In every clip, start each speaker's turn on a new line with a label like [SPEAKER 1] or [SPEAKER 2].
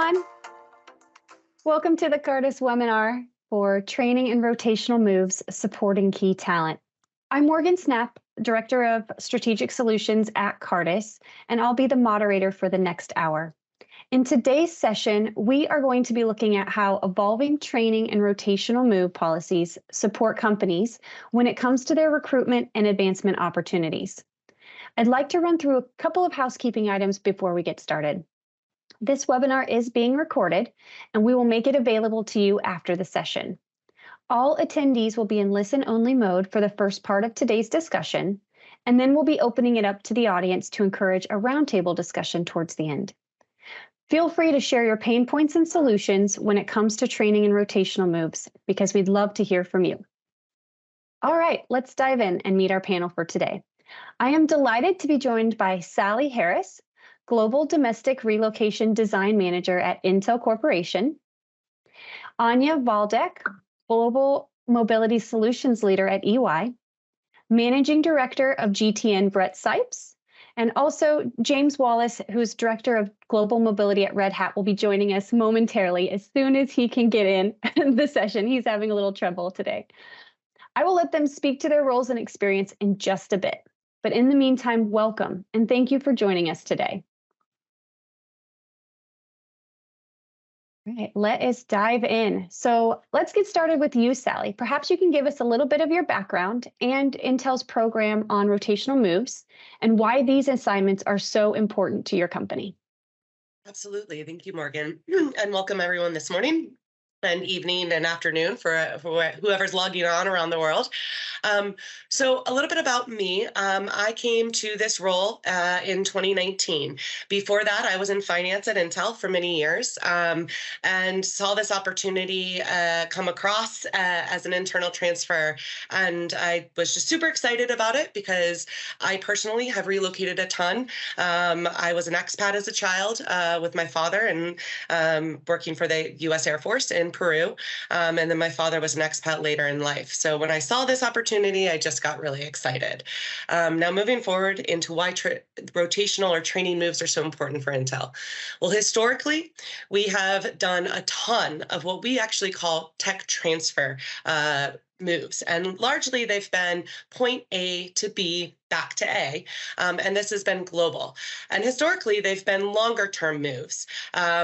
[SPEAKER 1] everyone. Welcome to the Cartus webinar for Training and Rotational Moves Supporting Key Talent. I'm Morgan Snap, Director of Strategic Solutions at Cartus, and I'll be the moderator for the next hour. In today's session, we are going to be looking at how evolving training and rotational move policies support companies when it comes to their recruitment and advancement opportunities. I'd like to run through a couple of housekeeping items before we get started. This webinar is being recorded, and we will make it available to you after the session. All attendees will be in listen-only mode for the first part of today's discussion, and then we'll be opening it up to the audience to encourage a roundtable discussion towards the end. Feel free to share your pain points and solutions when it comes to training and rotational moves, because we'd love to hear from you. All right, let's dive in and meet our panel for today. I am delighted to be joined by Sally Harris, Global Domestic Relocation Design Manager at Intel Corporation, Anya Waldeck, Global Mobility Solutions Leader at EY, Managing Director of GTN Brett Sipes, and also James Wallace, who's Director of Global Mobility at Red Hat, will be joining us momentarily as soon as he can get in the session. He's having a little trouble today. I will let them speak to their roles and experience in just a bit. But in the meantime, welcome, and thank you for joining us today. All right, let us dive in. So let's get started with you, Sally. Perhaps you can give us a little bit of your background and Intel's program on rotational moves and why these assignments are so important to your company.
[SPEAKER 2] Absolutely. Thank you, Morgan. And welcome everyone this morning and evening and afternoon for whoever's logging on around the world. So a little bit about me. I came to this role in 2019. Before that, I was in finance at Intel for many years and saw this opportunity come across as an internal transfer. And I was just super excited about it because I personally have relocated a ton. I was an expat as a child with my father and working for the U.S. Air Force in Peru. And then my father was an expat later in life. So when I saw this opportunity, I just got really excited. Now moving forward into why rotational or training moves are so important for Intel. Well, historically, we have done a ton of what we actually call tech transfer moves. And largely they've been point A to B back to A. And this has been global. And historically, they've been longer term moves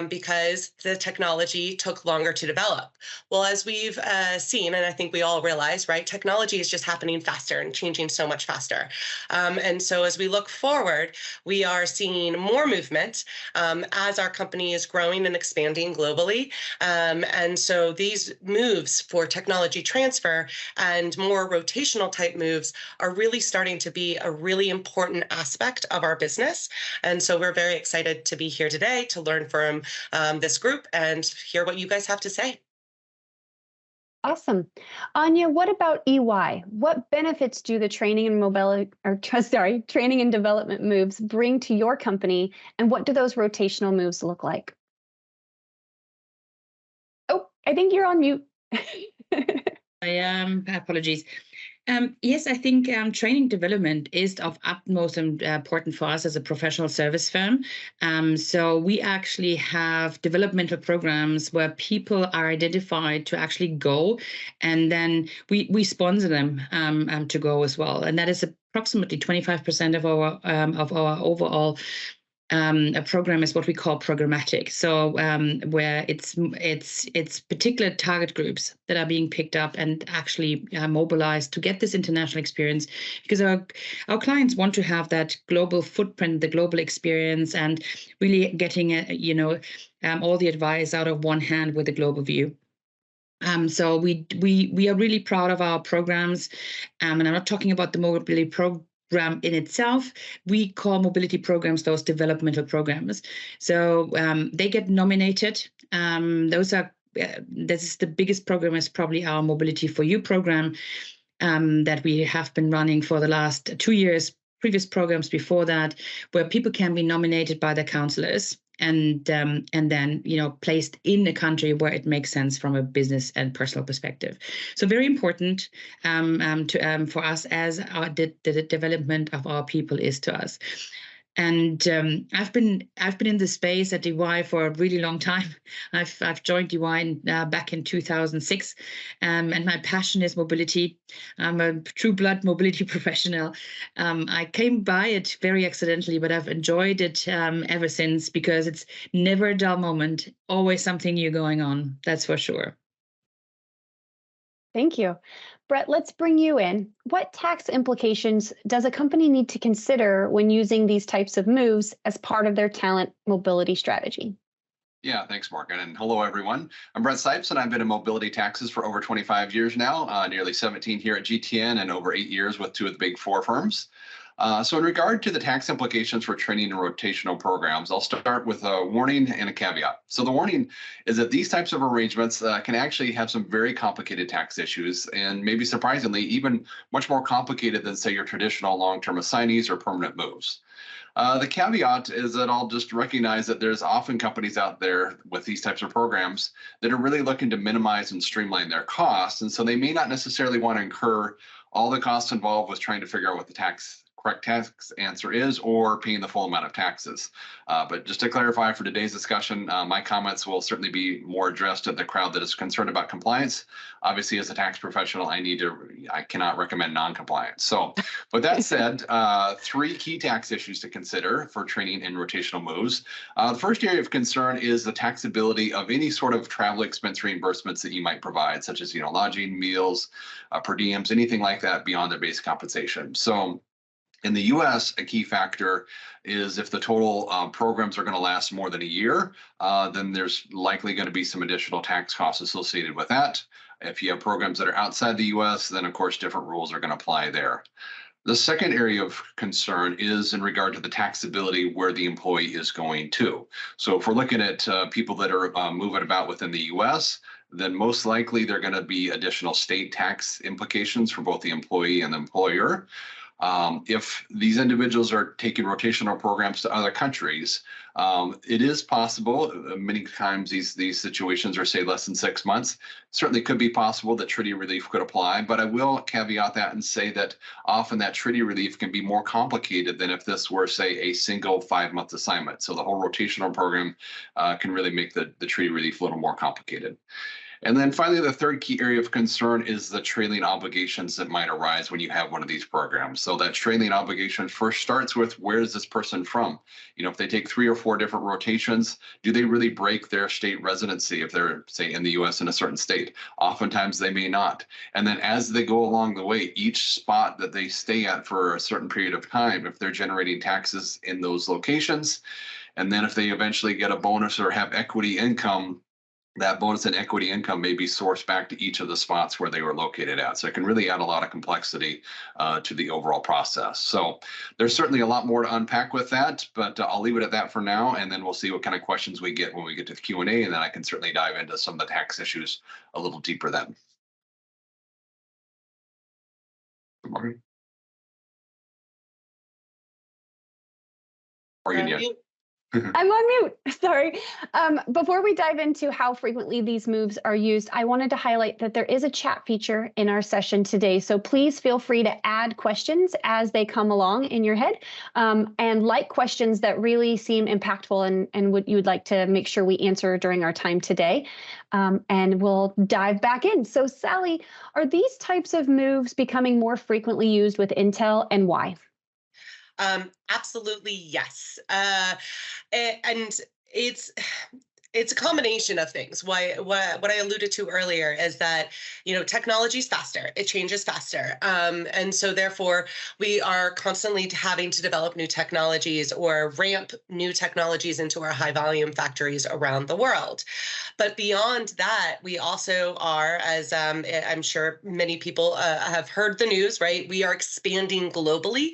[SPEAKER 2] because the technology took longer to develop. Well, as we've seen, and I think we all realize, right, technology is just happening faster and changing so much faster. And so as we look forward, we are seeing more movement as our company is growing and expanding globally. And so these moves for technology transfer and more rotational type moves are really starting to be a really important aspect of our business. And so we're very excited to be here today to learn from this group and hear what you guys have to say.
[SPEAKER 1] Awesome. Anya, what about EY? What benefits do the training and development moves bring to your company, and what do those rotational moves look like? Oh, I think you're on mute.
[SPEAKER 3] Apologies. Yes, I think training development is of utmost importance for us as a professional service firm. So we actually have developmental programs where people are identified to actually go, and then we sponsor them to go as well. And that is approximately 25% of our overall a program is what we call programmatic. So where it's particular target groups that are being picked up and actually mobilized to get this international experience, because our clients want to have that global footprint, the global experience, and really getting all the advice out of one hand with a global view. So we are really proud of our programs, and I'm not talking about the mobility program in itself. We call mobility programs those developmental programs. So they get nominated. This is the biggest program, is probably our Mobility for You program that we have been running for the last 2 years. Previous programs before that, where people can be nominated by their counselors and then placed in a country where it makes sense from a business and personal perspective. So very important for us as the development of our people is to us. And I've been in the space at EY for a really long time. I've joined EY back in 2006, and my passion is mobility. I'm a true blood mobility professional. I came by it very accidentally, but I've enjoyed it ever since, because it's never a dull moment, always something new going on. That's for sure.
[SPEAKER 1] Thank you. Brett, let's bring you in. What tax implications does a company need to consider when using these types of moves as part of their talent mobility strategy?
[SPEAKER 4] Yeah, thanks, Morgan. And hello, everyone. I'm Brett Sipes, and I've been in mobility taxes for over 25 years now, nearly 17 here at GTN and over 8 years with 2 of the big 4 firms. So in regard to the tax implications for training and rotational programs, I'll start with a warning and a caveat. So the warning is that these types of arrangements can actually have some very complicated tax issues, and maybe surprisingly, even much more complicated than, say, your traditional long-term assignees or permanent moves. The caveat is that I'll just recognize that there's often companies out there with these types of programs that are really looking to minimize and streamline their costs. And so they may not necessarily want to incur all the costs involved with trying to figure out what the correct tax answer is, or paying the full amount of taxes. But just to clarify for today's discussion, my comments will certainly be more addressed at the crowd that is concerned about compliance. Obviously, as a tax professional, I cannot recommend non-compliance. So with that said, 3 key tax issues to consider for training and rotational moves. The first area of concern is the taxability of any sort of travel expense reimbursements that you might provide, such as lodging, meals, per diems, anything like that beyond their base compensation. So in the US, a key factor is if the total programs are going to last more than a year, then there's likely going to be some additional tax costs associated with that. If you have programs that are outside the US, then of course different rules are going to apply there. The second area of concern is in regard to the taxability where the employee is going to. So if we're looking at people that are moving about within the US, then most likely there are going to be additional state tax implications for both the employee and the employer. If these individuals are taking rotational programs to other countries, it is possible, many times these situations are, say, less than 6 months. Certainly could be possible that treaty relief could apply, but I will caveat that and say that often that treaty relief can be more complicated than if this were, say, a single 5-month assignment. So the whole rotational program can really make the treaty relief a little more complicated. And then finally, the third key area of concern is the trailing obligations that might arise when you have one of these programs. So that trailing obligation first starts with, where is this person from? If they take 3 or 4 different rotations, do they really break their state residency if they're, say, in the US in a certain state? Oftentimes they may not. And then as they go along the way, each spot that they stay at for a certain period of time, if they're generating taxes in those locations, and then if they eventually get a bonus or have equity income, that bonus and equity income may be sourced back to each of the spots where they were located at. So it can really add a lot of complexity to the overall process. So there's certainly a lot more to unpack with that, but I'll leave it at that for now, and then we'll see what kind of questions we get when we get to the Q&A, and then I can certainly dive into some of the tax issues a little deeper then. Morgan? Morgan, yeah.
[SPEAKER 1] I'm on mute. Sorry. Before we dive into how frequently these moves are used, I wanted to highlight that there is a chat feature in our session today. So please feel free to add questions as they come along in your head, and like questions that really seem impactful and what you would like to make sure we answer during our time today. And we'll dive back in. So Sally, are these types of moves becoming more frequently used with Intel, and why?
[SPEAKER 2] Absolutely, yes. And it's a combination of things. What I alluded to earlier is that technology is faster, it changes faster, and so therefore we are constantly having to develop new technologies or ramp new technologies into our high volume factories around the world. But beyond that, we also are, as I'm sure many people have heard the news, right? We are expanding globally.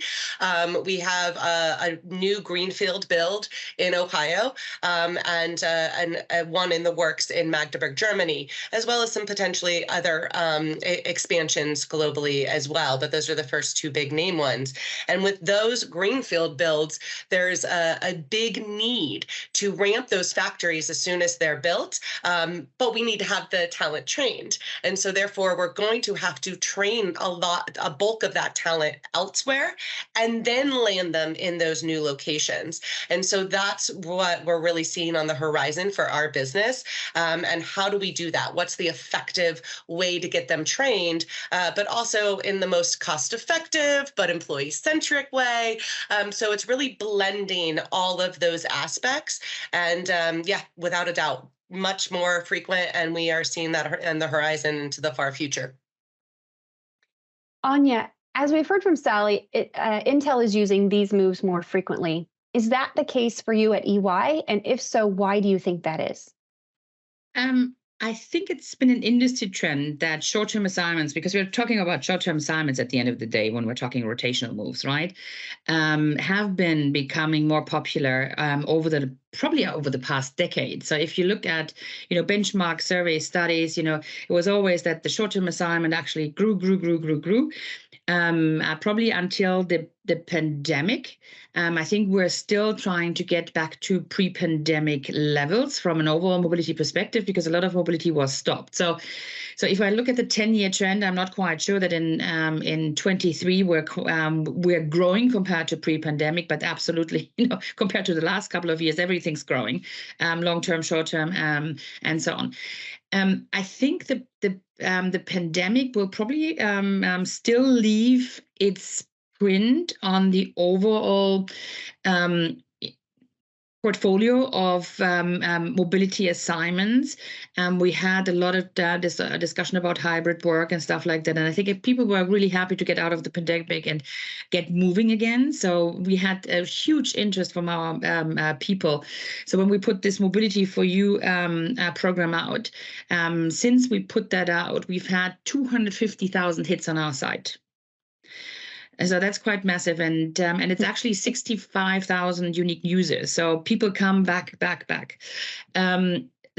[SPEAKER 2] We have a new greenfield build in Ohio, and one in the works in Magdeburg, Germany, as well as some potentially other expansions globally as well. But those are the first two big name ones. And with those greenfield builds, there's a big need to ramp those factories as soon as they're built. But we need to have the talent trained. And so therefore, we're going to have to train a bulk of that talent elsewhere, and then land them in those new locations. And so that's what we're really seeing on the horizon for our business. And how do we do that? What's the effective way to get them trained, but also in the most cost-effective but employee-centric way? So it's really blending all of those aspects. And yeah, without a doubt, much more frequent, and we are seeing that in the horizon into the far future.
[SPEAKER 1] Anya, as we've heard from Sally, Intel is using these moves more frequently. Is that the case for you at EY? And if so, why do you think that is?
[SPEAKER 3] I think it's been an industry trend that short-term assignments, because we're talking about short-term assignments at the end of the day when we're talking rotational moves, right, have been becoming more popular probably over the past decade. So if you look at, benchmark survey studies, it was always that the short-term assignment actually grew, probably until the pandemic. I think we're still trying to get back to pre-pandemic levels from an overall mobility perspective, because a lot of mobility was stopped. So if I look at the 10-year trend, I'm not quite sure that in 23 we're growing compared to pre-pandemic, but absolutely, compared to the last couple of years, everything's growing, long-term, short-term, and so on. I think the pandemic will probably still leave its print on the overall portfolio of mobility assignments. We had a lot of this discussion about hybrid work and stuff like that. And I think if people were really happy to get out of the pandemic and get moving again. So we had a huge interest from our people. So when we put this Mobility for You program out, since we put that out, we've had 250,000 hits on our site. And so that's quite massive, and it's actually 65,000 unique users. So people come back.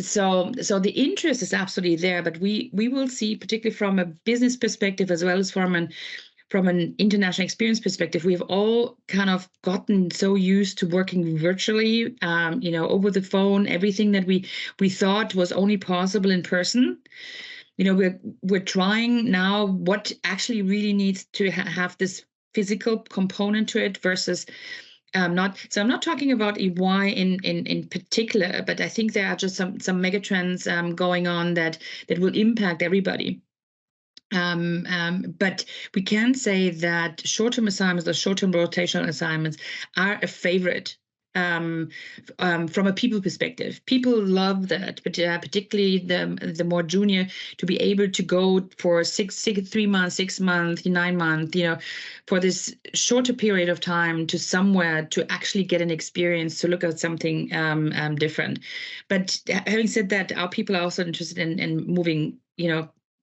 [SPEAKER 3] So the interest is absolutely there, but we will see, particularly from a business perspective as well as from an international experience perspective, we've all kind of gotten so used to working virtually, over the phone, everything that we thought was only possible in person. We're trying now what actually really needs to have this physical component to it versus not. So I'm not talking about EY in particular, but I think there are just some mega trends going on that will impact everybody. But we can say that short-term assignments or short-term rotational assignments are a favorite. From a people perspective, people love that, but particularly the more junior, to be able to go for 3 months, 6 months, 9 months, for this shorter period of time to somewhere to actually get an experience, to look at something different. But having said that, our people are also interested in moving,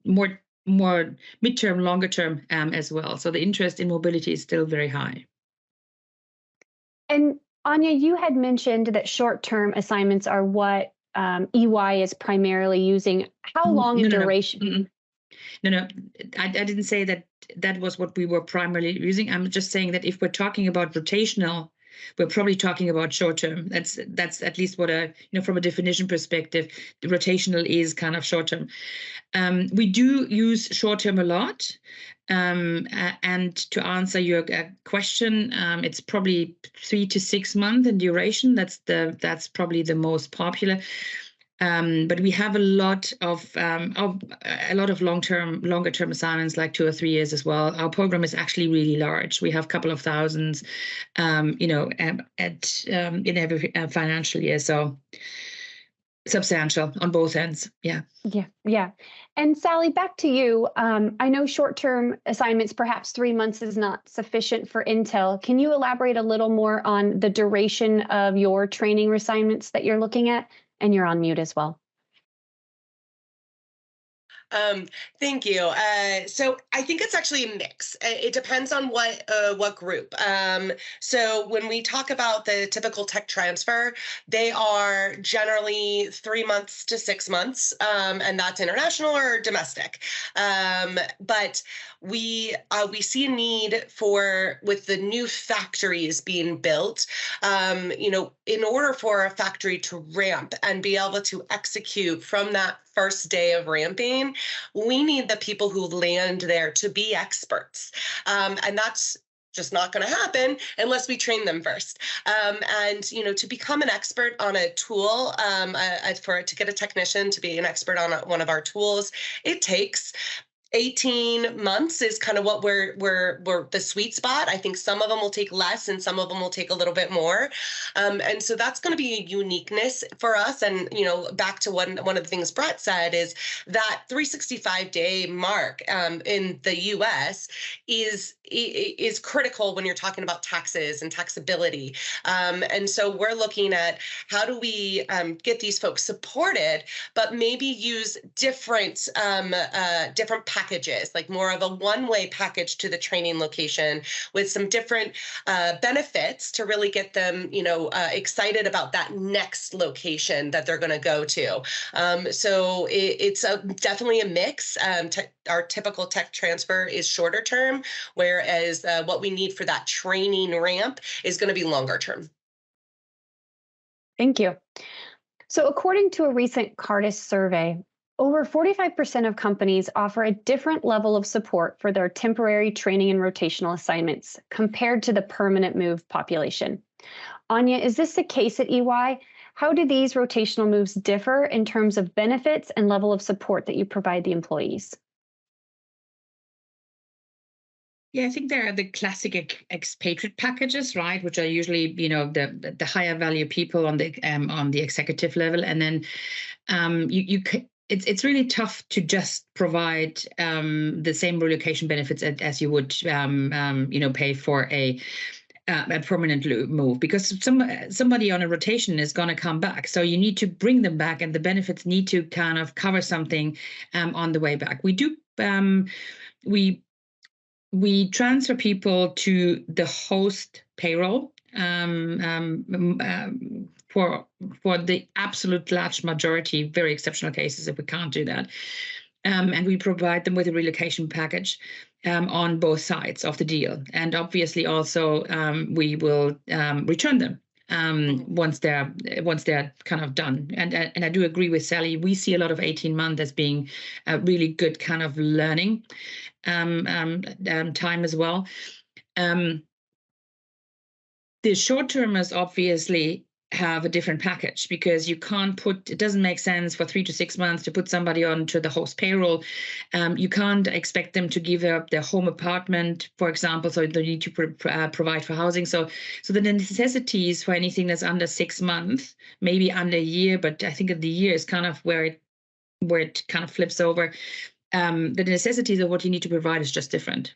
[SPEAKER 3] more midterm, longer term as well. So the interest in mobility is still very high.
[SPEAKER 1] And Anya, you had mentioned that short-term assignments are what EY is primarily using. How long in duration?
[SPEAKER 3] No, I didn't say that was what we were primarily using. I'm just saying that if we're talking about rotational, we're probably talking about short-term. That's at least what from a definition perspective, the rotational is kind of short-term. We do use short-term a lot. And to answer your question, it's probably 3 to 6 months in duration. That's probably the most popular. But we have a lot of longer term assignments, like 2 or 3 years as well. Our program is actually really large. We have a couple of thousands, in every financial year. So substantial on both ends. Yeah. And Sally, back to you. I know short-term assignments, perhaps 3 months is not sufficient for Intel. Can you elaborate a little more on the duration of your training assignments that you're looking at? And you're on mute as well.
[SPEAKER 2] Thank you. So I think it's actually a mix. It depends on what group. So when we talk about the typical tech transfer, they are generally 3 months to 6 months, and that's international or domestic. But we see a need for, with the new factories being built, in order for a factory to ramp and be able to execute from that first day of ramping, we need the people who land there to be experts. And that's just not going to happen unless we train them first. And to become an expert on a tool, to get a technician to be an expert on one of our tools, it takes 18 months is kind of what we're the sweet spot. I think some of them will take less and some of them will take a little bit more. And so that's going to be a uniqueness for us. And, back to one of the things Brett said is that 365-day mark in the US is critical when you're talking about taxes and taxability. And so we're looking at how do we get these folks supported, but maybe use different packages, like more of a one-way package to the training location with some different benefits to really get them, excited about that next location that they're going to go to. So it's definitely a mix. Our typical tech transfer is shorter term, whereas what we need for that training ramp is going to be longer term.
[SPEAKER 1] Thank you. So according to a recent Cartus survey, over 45% of companies offer a different level of support for their temporary training and rotational assignments compared to the permanent move population. Anya, is this the case at EY? How do these rotational moves differ in terms of benefits and level of support that you provide the employees?
[SPEAKER 3] Yeah, I think there are the classic expatriate packages, right, which are usually, the higher value people on the executive level, and then it's really tough to just provide the same relocation benefits as you would pay for a permanent move, because somebody on a rotation is going to come back, so you need to bring them back, and the benefits need to kind of cover something on the way back. We transfer people to the host payroll for the absolute large majority, very exceptional cases if we can't do that. And we provide them with a relocation package on both sides of the deal. And obviously also we will return them once they're kind of done. And I do agree with Sally. We see a lot of 18 months as being a really good kind of learning time as well. The short-termers obviously have a different package, because it doesn't make sense for 3 to 6 months to put somebody onto the host payroll. You can't expect them to give up their home apartment, for example, so they need to provide for housing. So the necessities for anything that's under 6 months, maybe under a year, but I think the year is kind of where it kind of flips over. The necessities of what you need to provide is just different.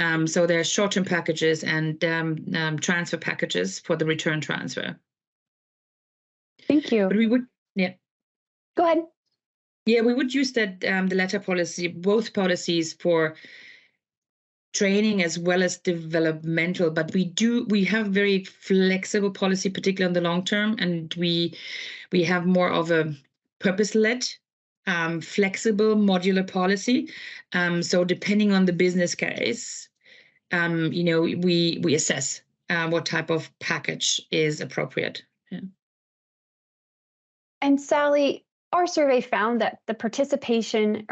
[SPEAKER 3] Mm-hmm. So there are short-term packages and transfer packages for the return transfer.
[SPEAKER 1] Thank you.
[SPEAKER 3] But we would, yeah.
[SPEAKER 1] Go ahead.
[SPEAKER 3] Yeah, we would use that the latter policy, both policies for training as well as developmental. But we have very flexible policy, particularly on the long term, and we have more of a purpose-led, flexible, modular policy. So depending on the business case, we assess what type of package is appropriate. Yeah.
[SPEAKER 1] And Sally, our survey found that the preparation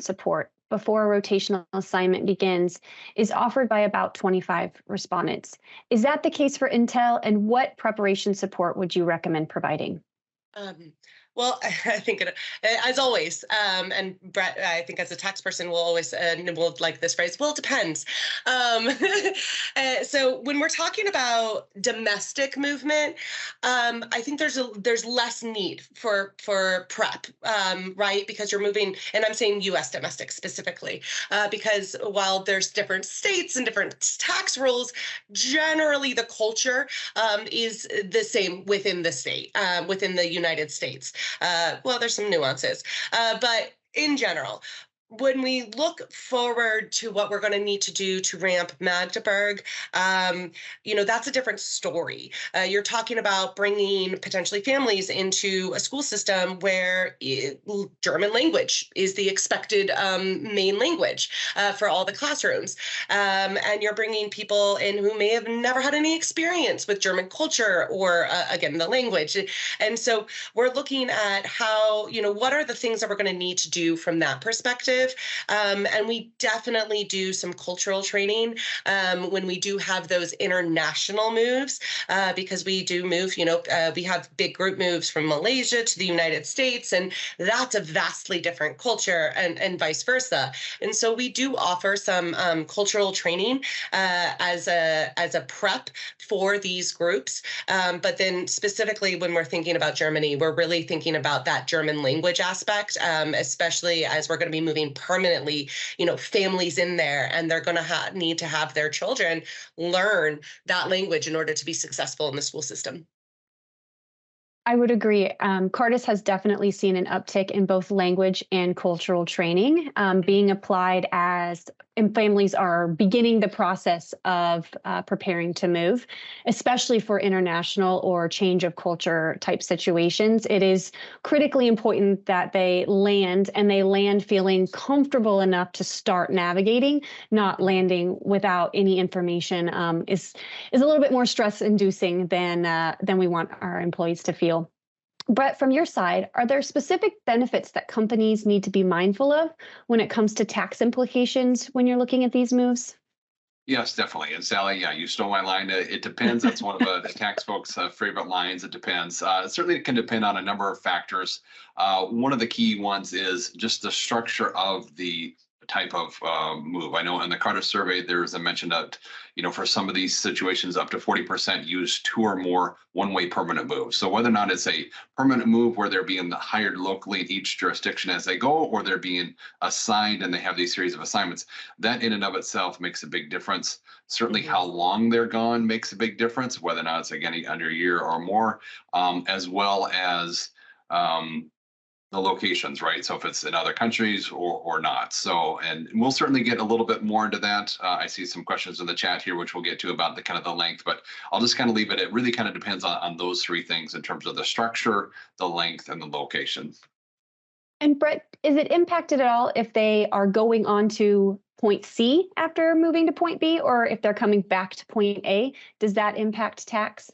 [SPEAKER 1] support before a rotational assignment begins is offered by about 25 respondents. Is that the case for Intel, and what preparation support would you recommend providing?
[SPEAKER 2] Well, I think as always, and Brett, I think as a tax person, will always will like this phrase. Well, it depends. So when we're talking about domestic movement, I think there's less need for prep, right? Because you're moving, and I'm saying U.S. domestic specifically, because while there's different states and different tax rules, generally the culture is the same within the state, within the United States. Well, there's some nuances, but in general. When we look forward to what we're going to need to do to ramp Magdeburg, that's a different story. You're talking about bringing potentially families into a school system where German language is the expected main language for all the classrooms. And you're bringing people in who may have never had any experience with German culture or, again, the language. And so we're looking at how, what are the things that we're going to need to do from that perspective. And we definitely do some cultural training when we do have those international moves, because we do move, we have big group moves from Malaysia to the United States, and that's a vastly different culture, and vice versa. And so we do offer some cultural training as a prep for these groups. But then specifically when we're thinking about Germany, we're really thinking about that German language aspect, especially as we're going to be moving permanently, families in there, and they're going to need to have their children learn that language in order to be successful in the school system.
[SPEAKER 1] I would agree. Cartus has definitely seen an uptick in both language and cultural training being applied as families are beginning the process of preparing to move, especially for international or change of culture type situations. It is critically important that they land feeling comfortable enough to start navigating. Not landing without any information is a little bit more stress inducing than we want our employees to feel. Brett, from your side, are there specific benefits that companies need to be mindful of when it comes to tax implications when you're looking at these moves?
[SPEAKER 4] Yes, definitely. And Sally, yeah, you stole my line. It depends. That's one of the tax folks' favorite lines. It depends. Certainly, it can depend on a number of factors. One of the key ones is just the structure of the type of move. I know in the Cartus survey, there's a mention that, for some of these situations, up to 40% use 2 or more one-way permanent moves. So whether or not it's a permanent move where they're being hired locally in each jurisdiction as they go, or they're being assigned and they have these series of assignments, that in and of itself makes a big difference. Certainly how long they're gone makes a big difference, whether or not it's again under a year or more, as well as the locations, right? So if it's in other countries or not. So, and we'll certainly get a little bit more into that. I see some questions in the chat here, which we'll get to about the kind of the length, but I'll just kind of leave it. It really kind of depends on those 3 things in terms of the structure, the length, and the location.
[SPEAKER 1] And Brett, is it impacted at all if they are going on to point C after moving to point B, or if they're coming back to point A? Does that impact tax?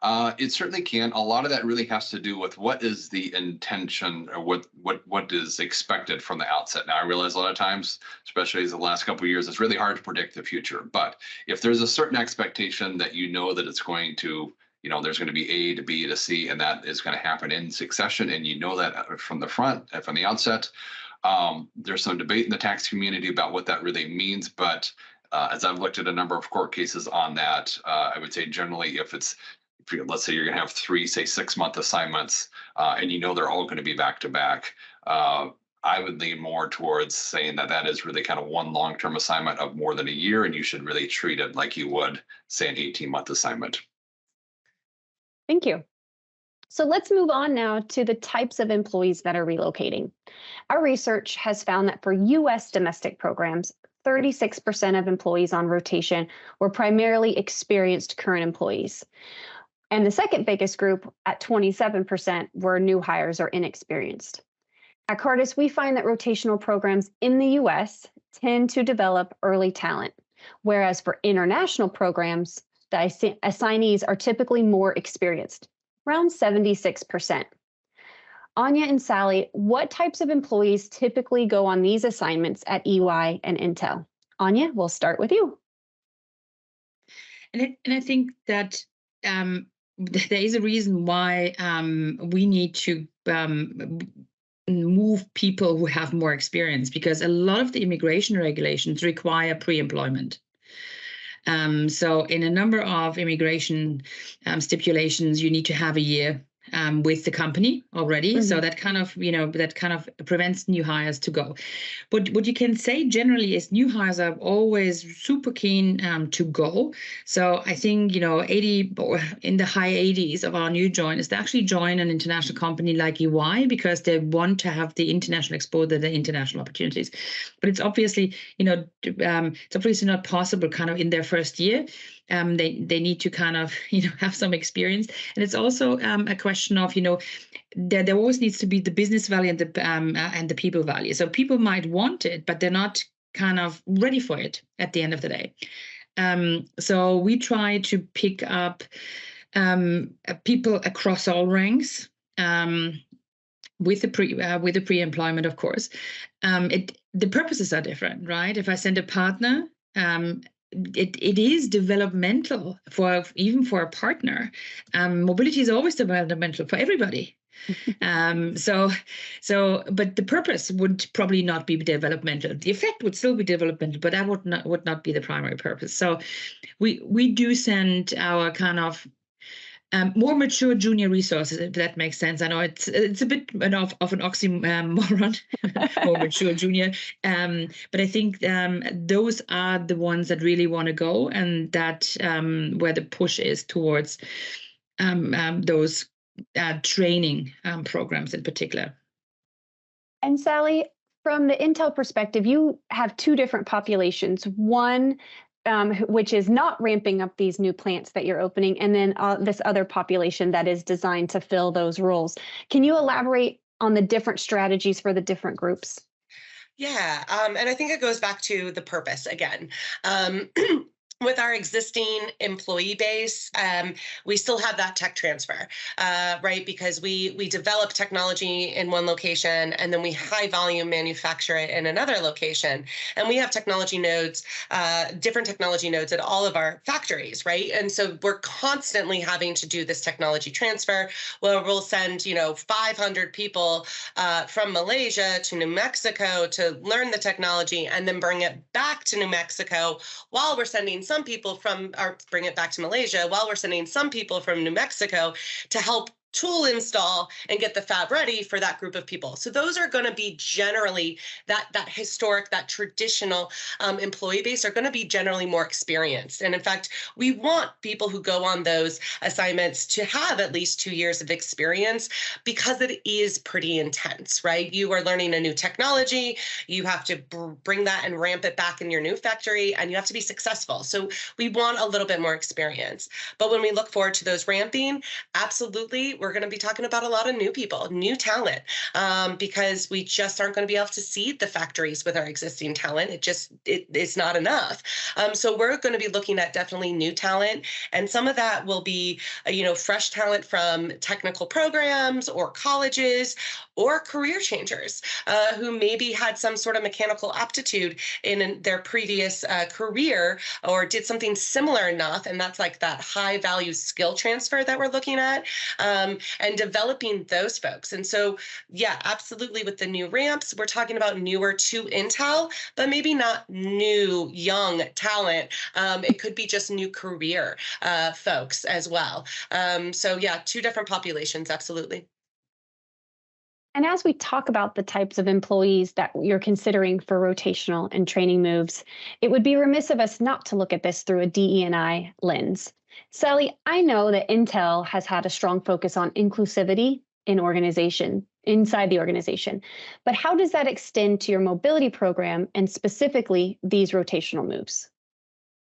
[SPEAKER 4] It certainly can. A lot of that really has to do with what is the intention, or what is expected from the outset. Now, I realize a lot of times, especially as the last couple of years, it's really hard to predict the future. But if there's a certain expectation that that it's going to, there's going to be A to B to C, and that is going to happen in succession, and that from the front, from the outset, there's some debate in the tax community about what that really means. But as I've looked at a number of court cases on that, I would say generally, let's say you're going to have 3, say 6-month assignments, and they're all going to be back to back. I would lean more towards saying that is really kind of one long-term assignment of more than a year, and you should really treat it like you would, say, an 18-month assignment.
[SPEAKER 1] Thank you. So let's move on now to the types of employees that are relocating. Our research has found that for U.S. domestic programs, 36% of employees on rotation were primarily experienced current employees. And the second biggest group at 27% were new hires or inexperienced. At Cartus, we find that rotational programs in the US tend to develop early talent, whereas for international programs, the assignees are typically more experienced, around 76%. Anya and Sally, what types of employees typically go on these assignments at EY and Intel? Anya, we'll start with you.
[SPEAKER 3] And I think that there is a reason why we need to move people who have more experience, because a lot of the immigration regulations require pre-employment. So in a number of immigration stipulations, you need to have a year with the company already. So
[SPEAKER 1] Mhm.
[SPEAKER 3] that kind of, that kind of prevents new hires to go. But what you can say generally is new hires are always super keen to go. So I think, 80 or in the high 80s of our new joiners, they actually join an international company like EY because they want to have the international exposure, the international opportunities. But it's obviously, it's obviously not possible kind of in their first year. They need to kind of, have some experience. And it's also a question of, there always needs to be the business value and the people value. So people might want it, but they're not kind of ready for it at the end of the day. So we try to pick up people across all ranks with the pre-employment, of course. The purposes are different, right? If I send a partner, it is developmental even for a partner. Mobility is always developmental for everybody. But the purpose would probably not be developmental. The effect would still be developmental, but that would not be the primary purpose. So we do send our kind of more mature junior resources, if that makes sense. I know it's a bit of an oxymoron, more mature junior, but I think those are the ones that really want to go, and that where the push is towards those training programs in particular.
[SPEAKER 1] And Sally, from the Intel perspective, you have two different populations. One, which is not ramping up these new plants that you're opening, and then this other population that is designed to fill those roles. Can you elaborate on the different strategies for the different groups?
[SPEAKER 2] Yeah, and I think it goes back to the purpose again. With our existing employee base, we still have that tech transfer, right? Because we develop technology in one location and then we high volume manufacture it in another location. And we have technology nodes, different technology nodes at all of our factories, right? And so we're constantly having to do this technology transfer where we'll send, 500 people from Malaysia to New Mexico to learn the technology and then bring it back to New Mexico while we're sending some people bring it back to Malaysia while we're sending some people from New Mexico to help tool install and get the fab ready for that group of people. So those are going to be generally that historic, that traditional employee base are going to be generally more experienced. And in fact, we want people who go on those assignments to have at least 2 years of experience because it is pretty intense, right? You are learning a new technology. You have to bring that and ramp it back in your new factory, and you have to be successful. So we want a little bit more experience. But when we look forward to those ramping, absolutely, we're going to be talking about a lot of new people, new talent, because we just aren't going to be able to seed the factories with our existing talent. It's not enough. So we're going to be looking at definitely new talent, and some of that will be, fresh talent from technical programs or colleges or career changers who maybe had some sort of mechanical aptitude in their previous career or did something similar enough. And that's like that high value skill transfer that we're looking at. And developing those folks. And so, yeah, absolutely. With the new ramps, we're talking about newer to Intel, but maybe not new young talent. It could be just new career folks as well. So yeah, two different populations, absolutely.
[SPEAKER 1] And as we talk about the types of employees that you're considering for rotational and training moves, it would be remiss of us not to look at this through a DE&I lens. Sally, I know that Intel has had a strong focus on inclusivity inside the organization, but how does that extend to your mobility program and specifically these rotational moves?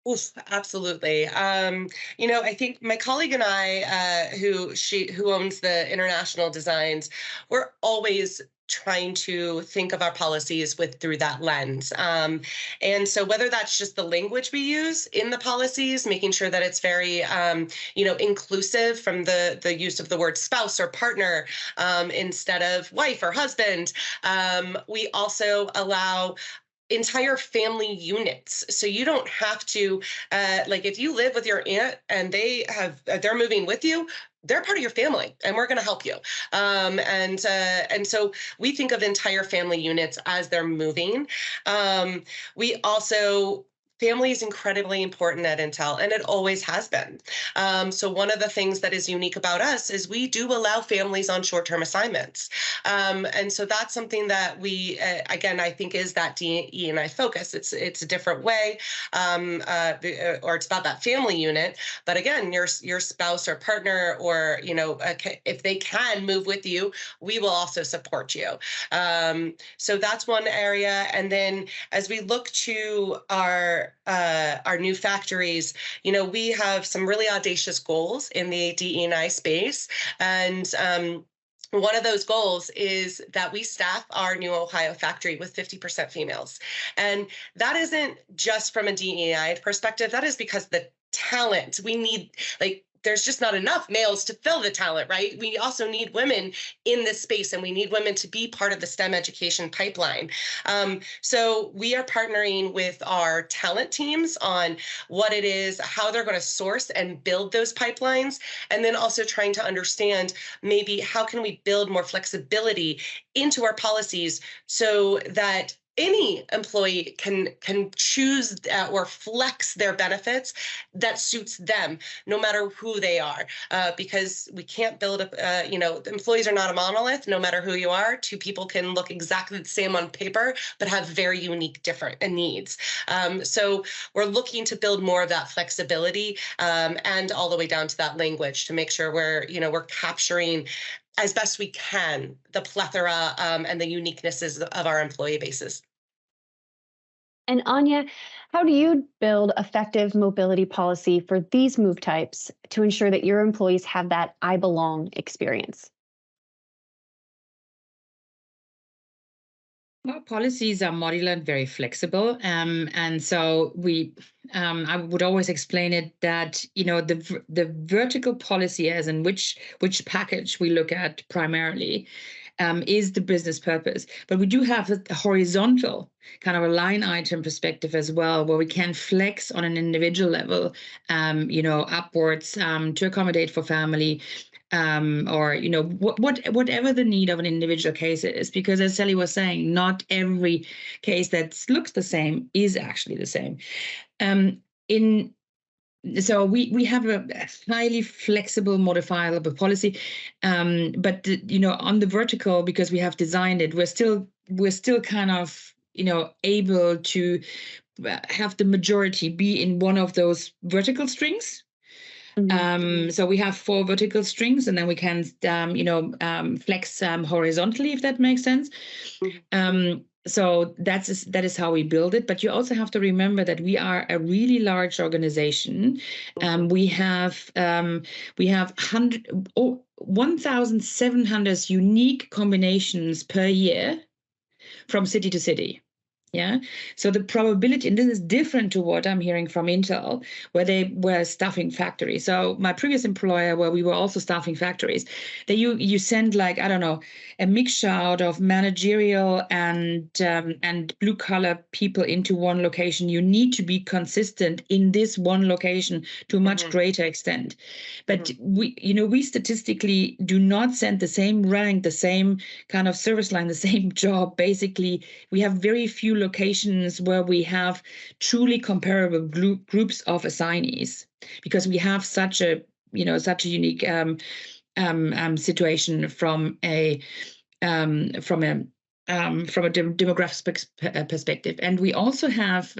[SPEAKER 2] Oof, absolutely. I think my colleague and I, who owns the international designs, we're always trying to think of our policies through that lens. And so whether that's just the language we use in the policies, making sure that it's very, inclusive from the use of the word spouse or partner instead of wife or husband. We also allow entire family units. So you don't have to, if you live with your aunt and they're moving with you, they're part of your family and we're going to help you. And so we think of entire family units as they're moving. We also family is incredibly important at Intel, and it always has been. So one of the things that is unique about us is we do allow families on short-term assignments. And so that's something that we, again, I think is that DE&I focus. It's a different way, or it's about that family unit. But again, your spouse or partner, or, if they can move with you, we will also support you. So that's one area. And then as we look to our new factories, we have some really audacious goals in the DE&I space. And one of those goals is that we staff our new Ohio factory with 50% females. And that isn't just from a DE&I perspective. That is because the talent we need, there's just not enough males to fill the talent, right? We also need women in this space, and we need women to be part of the STEM education pipeline. So we are partnering with our talent teams on what it is, how they're going to source and build those pipelines, and then also trying to understand maybe how can we build more flexibility into our policies so that any employee can choose or flex their benefits that suits them, no matter who they are, because we can't build employees are not a monolith. No matter who you are, two people can look exactly the same on paper, but have very unique, different needs. So we're looking to build more of that flexibility, and all the way down to that language to make sure we're capturing as best we can the plethora and the uniquenesses of our employee bases.
[SPEAKER 1] And Anya, how do you build effective mobility policy for these move types to ensure that your employees have that I belong experience?
[SPEAKER 3] Our policies are modular and very flexible, and so I would always explain it that the vertical policy, as in which package we look at primarily, is the business purpose. But we do have a horizontal kind of a line item perspective as well, where we can flex on an individual level, upwards to accommodate for family. Or whatever the need of an individual case is, because as Sally was saying, not every case that looks the same is actually the same. So we have a highly flexible, modifiable policy, but on the vertical, because we have designed it, we're still kind of able to have the majority be in one of those vertical strings. So we have 4 vertical strings, and then we can, flex horizontally, if that makes sense. So that is how we build it. But you also have to remember that we are a really large organization. We have 1,700 unique combinations per year from city to city. Yeah. So the probability, and this is different to what I'm hearing from Intel, where they were staffing factories. So my previous employer, where we were also staffing factories, that you send a mixture out of managerial and blue collar people into one location. You need to be consistent in this one location to a much greater extent. But we statistically do not send the same rank, the same kind of service line, the same job. Basically, we have very few locations where we have truly comparable groups of assignees, because we have such a unique situation from a demographic perspective. And we also have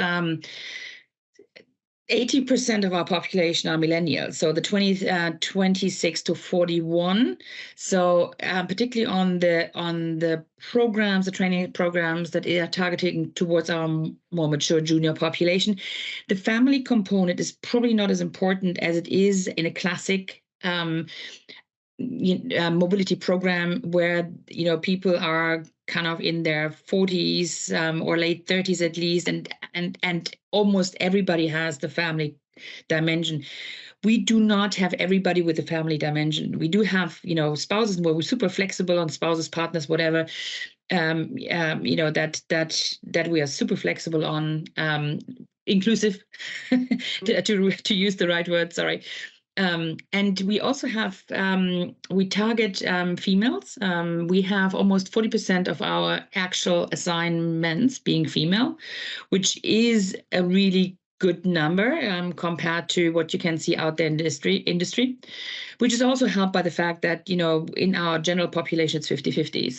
[SPEAKER 3] 80% of our population are millennials, so the 26 to 41. So particularly on the programs, the training programs that are targeting towards our more mature junior population, the family component is probably not as important as it is in a classic mobility program, where people are kind of in their 40s or late 30s at least, and almost everybody has the family dimension. We do not have everybody with the family dimension. We do have spouses where we're super flexible on spouses, partners, whatever. That we are super flexible on, inclusive, to use the right word. Sorry. And we also have, we target females. We have almost 40% of our actual assignments being female, which is a really good number compared to what you can see out there in the industry, which is also helped by the fact that, in our general population, it's 50-50.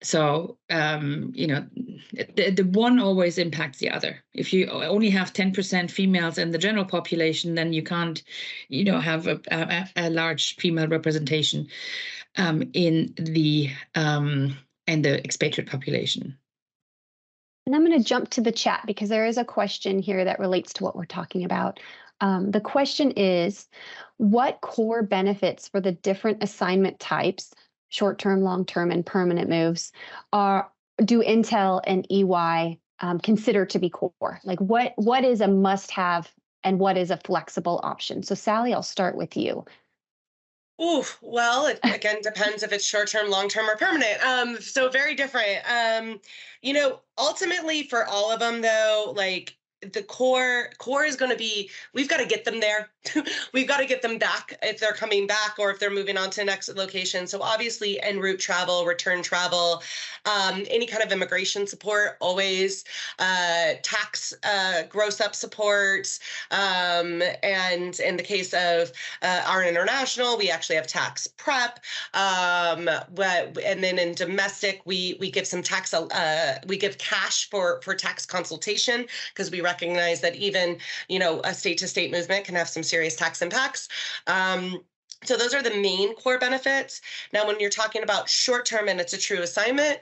[SPEAKER 3] So, the one always impacts the other. If you only have 10% females in the general population, then you can't, have a large female representation in the expatriate population.
[SPEAKER 1] And I'm going to jump to the chat because there is a question here that relates to what we're talking about. The question is, what core benefits for the different assignment types, short-term, long-term, and permanent moves, do Intel and EY consider to be core? Like what is a must-have and what is a flexible option? So Sally, I'll start with you.
[SPEAKER 2] Ooh, well, it again depends if it's short-term, long-term, or permanent. So very different. Ultimately for all of them though, like the core is going to be, we've got to get them there. We've got to get them back if they're coming back or if they're moving on to the next location. So obviously en route travel, return travel, any kind of immigration support, always tax gross up support. And in the case of our international, we actually have tax prep. And then in domestic, we give some tax, we give cash for tax consultation because we recognize that even, a state-to-state movement can have some serious tax impacts. So those are the main core benefits. Now, when you're talking about short-term and it's a true assignment,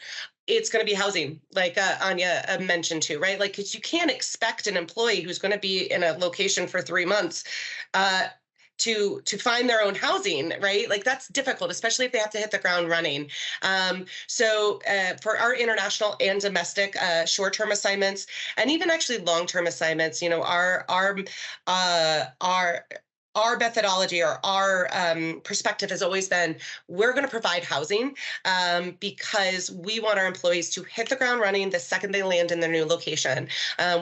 [SPEAKER 2] it's going to be housing, like Anya mentioned too, right? Like, because you can't expect an employee who's going to be in a location for 3 months to find their own housing, right? Like that's difficult, especially if they have to hit the ground running. So for our international and domestic short-term assignments, and even actually long-term assignments, our methodology or our perspective has always been, we're going to provide housing because we want our employees to hit the ground running the second they land in their new location.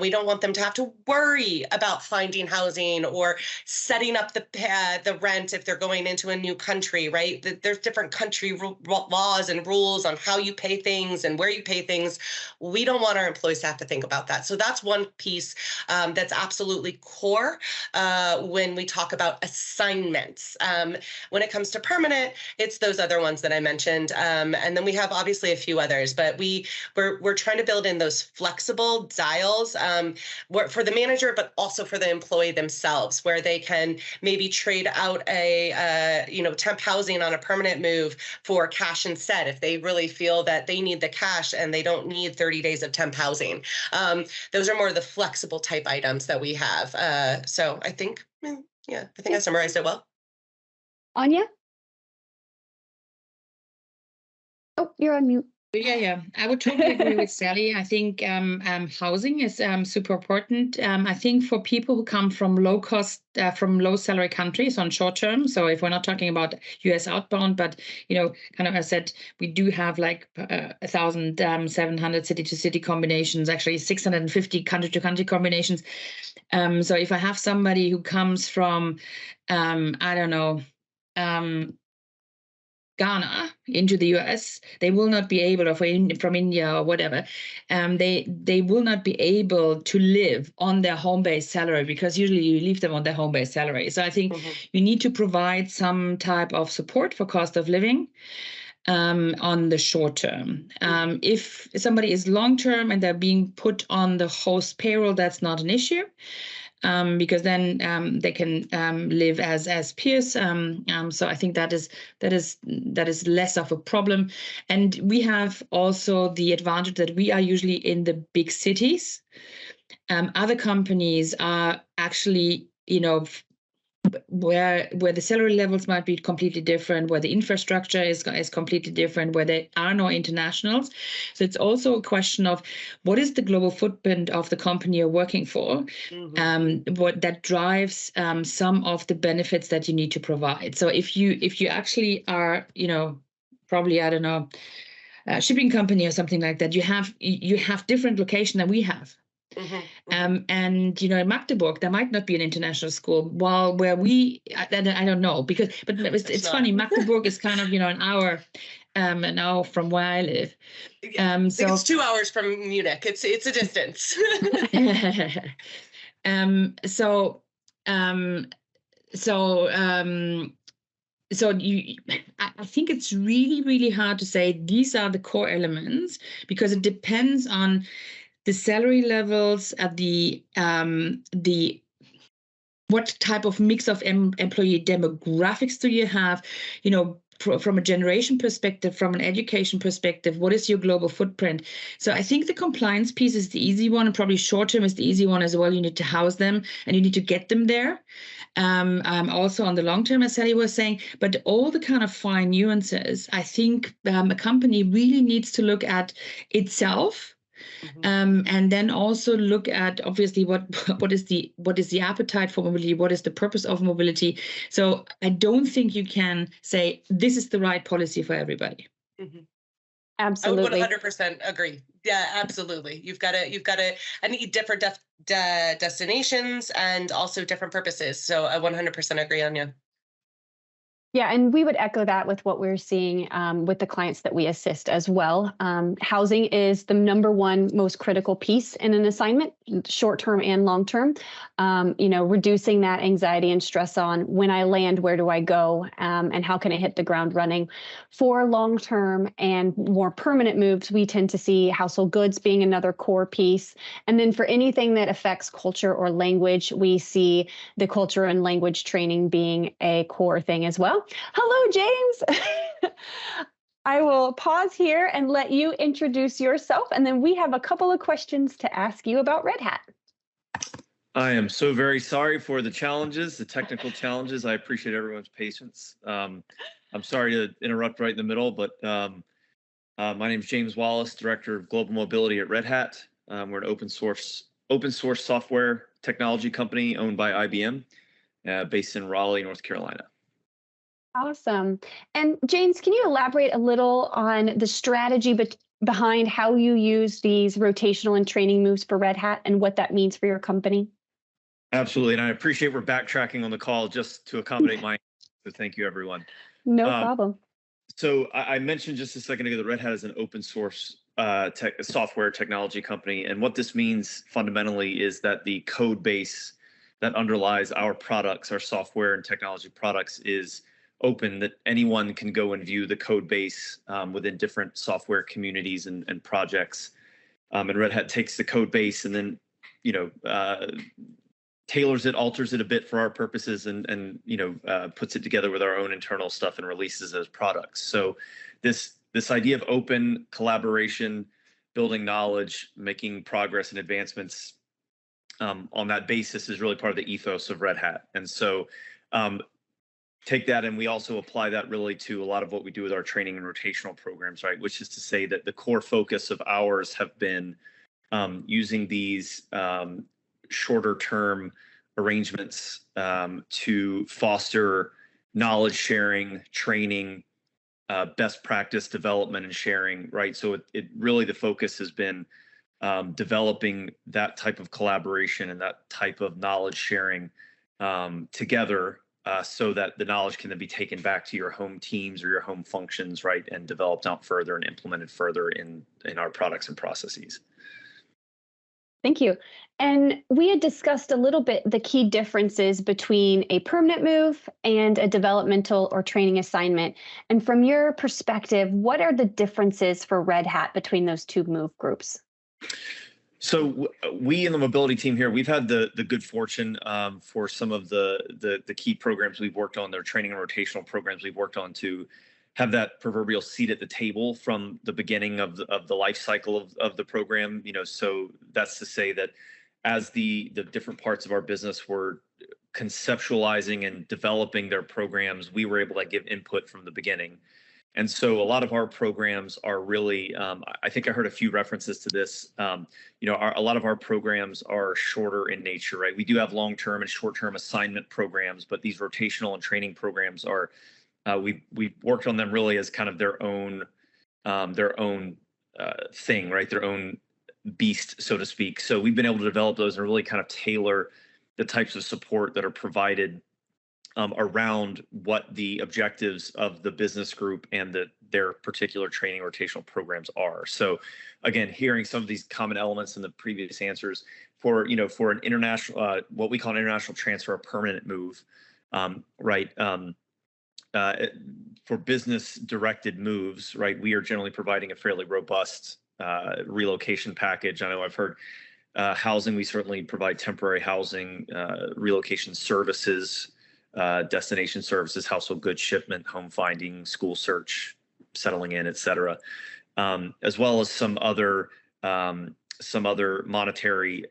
[SPEAKER 2] We don't want them to have to worry about finding housing or setting up the rent if they're going into a new country, right? There's different country laws and rules on how you pay things and where you pay things. We don't want our employees to have to think about that. So that's one piece that's absolutely core when we talk about assignments. When it comes to permanent, it's those other ones that I mentioned. And then we have obviously a few others, but we're trying to build in those flexible dials for the manager, but also for the employee themselves, where they can maybe trade out a temp housing on a permanent move for cash instead if they really feel that they need the cash and they don't need 30 days of temp housing. Those are more the flexible type items that we have. So I think I summarized it well.
[SPEAKER 1] Anya? Oh, you're on mute.
[SPEAKER 3] Yeah. I would totally agree with Sally. I think housing is super important. I think for people who come from low cost, from low salary countries on short term. So if we're not talking about US outbound, but, kind of, I said, we do have like 1,700 city to city combinations, actually 650 country to country combinations. So if I have somebody who comes from, Ghana into the US, they will not be able, or from India or whatever, they will not be able to live on their home-based salary because usually you leave them on their home-based salary. So I think you need to provide some type of support for cost of living on the short term. If somebody is long-term and they're being put on the host payroll, that's not an issue. Because then they can live as peers. So I think that is less of a problem. And we have also the advantage that we are usually in the big cities. Other companies are actually, where the salary levels might be completely different, where the infrastructure is completely different, where there are no internationals. So it's also a question of what is the global footprint of the company you're working for, what that drives some of the benefits that you need to provide. So if you actually are, probably, a shipping company or something like that, you have different location than we have. And in Magdeburg, there might not be an international school. While where I don't know, but it's funny. Magdeburg is kind of an hour from where I live.
[SPEAKER 2] I think it's 2 hours from Munich. It's a distance.
[SPEAKER 3] I think it's really, really hard to say these are the core elements, because it depends on the salary levels at the what type of mix of employee demographics do you have, from a generation perspective, from an education perspective, what is your global footprint? So I think the compliance piece is the easy one, and probably short term is the easy one as well. You need to house them and you need to get them there. Also on the long term, as Sally was saying, but all the kind of fine nuances, I think a company really needs to look at itself. And then also look at, obviously, what is the appetite for mobility, what is the purpose of mobility. So I don't think you can say this is the right policy for everybody.
[SPEAKER 1] Absolutely.
[SPEAKER 2] I would 100% agree. Yeah, absolutely. You've got to need different destinations and also different purposes. So I 100% agree on you.
[SPEAKER 1] Yeah, and we would echo that with what we're seeing with the clients that we assist as well. Housing is the number one most critical piece in an assignment, short-term and long-term. Reducing that anxiety and stress on when I land, where do I go, and how can I hit the ground running. For long-term and more permanent moves, we tend to see household goods being another core piece. And then for anything that affects culture or language, we see the culture and language training being a core thing as well. Hello, James. I will pause here and let you introduce yourself, and then we have a couple of questions to ask you about Red Hat.
[SPEAKER 5] I am so very sorry for the challenges, the technical challenges. I appreciate everyone's patience. I'm sorry to interrupt right in the middle, but my name is James Wallace, Director of Global Mobility at Red Hat. We're an open source software technology company owned by IBM, based in Raleigh, North Carolina.
[SPEAKER 1] Awesome. And James, can you elaborate a little on the strategy behind how you use these rotational and training moves for Red Hat and what that means for your company?
[SPEAKER 5] Absolutely. And I appreciate we're backtracking on the call just to accommodate my, so thank you, everyone.
[SPEAKER 1] No problem.
[SPEAKER 5] So I mentioned just a second ago that Red Hat is an open source software technology company. And what this means fundamentally is that the code base that underlies our products, our software and technology products, is open, that anyone can go and view the code base within different software communities and projects. And Red Hat takes the code base and then, tailors it, alters it a bit for our purposes, and puts it together with our own internal stuff and releases as products. So this idea of open collaboration, building knowledge, making progress and advancements on that basis is really part of the ethos of Red Hat. And so take that, and we also apply that really to a lot of what we do with our training and rotational programs, right? Which is to say that the core focus of ours have been using these shorter term arrangements to foster knowledge sharing, training, best practice development and sharing, right? So it really, the focus has been developing that type of collaboration and that type of knowledge sharing together, so that the knowledge can then be taken back to your home teams or your home functions, right, and developed out further and implemented further in our products and processes.
[SPEAKER 1] Thank you. And we had discussed a little bit the key differences between a permanent move and a developmental or training assignment. And from your perspective, what are the differences for Red Hat between those two move groups?
[SPEAKER 5] So we in the mobility team here, we've had the good fortune for some of the key programs we've worked on, their training and rotational programs we've worked on, to have that proverbial seat at the table from the beginning of the life cycle of the program. So that's to say that as the different parts of our business were conceptualizing and developing their programs, we were able to give input from the beginning. And so a lot of our programs are really, I think I heard a few references to this, a lot of our programs are shorter in nature, right? We do have long-term and short-term assignment programs, but these rotational and training programs are, we've worked on them really as kind of their own thing, right? Their own beast, so to speak. So we've been able to develop those and really kind of tailor the types of support that are provided around what the objectives of the business group and their particular training rotational programs are. So again, hearing some of these common elements in the previous answers for an international, what we call an international transfer, a permanent move, right? For business directed moves, right? We are generally providing a fairly robust relocation package. I know I've heard housing, we certainly provide temporary housing, relocation services, destination services, household goods shipment, home finding, school search, settling in, et cetera, as well as some other monetary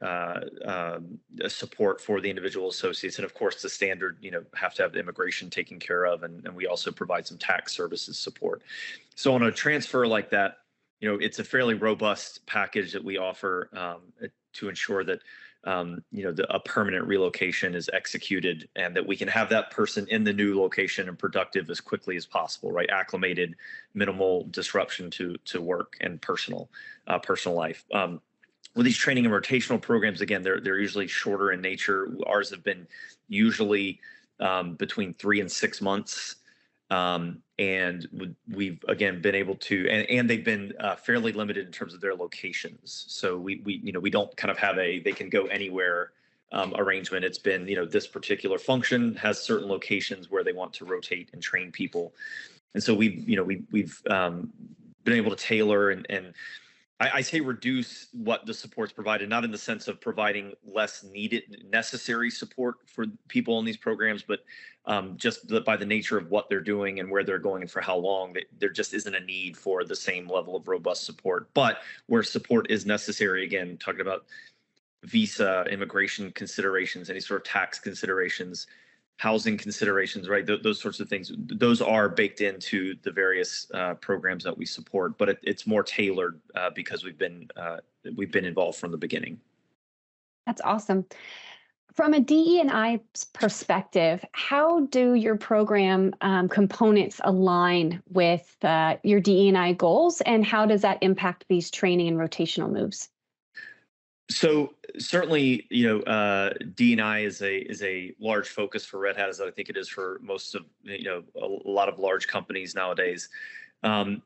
[SPEAKER 5] support for the individual associates. And of course, the standard, have to have the immigration taken care of. And we also provide some tax services support. So on a transfer like that, it's a fairly robust package that we offer to ensure that a permanent relocation is executed and that we can have that person in the new location and productive as quickly as possible, right? Acclimated, minimal disruption to work and personal life. With these training and rotational programs, again, they're usually shorter in nature. Ours have been usually between 3 and 6 months. And we've again been able to, and they've been fairly limited in terms of their locations. So we don't kind of have they can go anywhere arrangement. It's been, this particular function has certain locations where they want to rotate and train people. And so we've been able to tailor and I say reduce what the support's provided, not in the sense of providing less necessary support for people in these programs, but just by the nature of what they're doing and where they're going and for how long, there just isn't a need for the same level of robust support. But where support is necessary, again, talking about visa, immigration considerations, any sort of tax considerations, housing considerations, right? Those sorts of things, those are baked into the various programs that we support, but it's more tailored because we've been involved from the beginning.
[SPEAKER 1] That's awesome. From a DE&I perspective, how do your program components align with your DE&I goals, and how does that impact these training and rotational moves?
[SPEAKER 5] So certainly, D&I is a large focus for Red Hat, as I think it is for most of a lot of large companies nowadays. And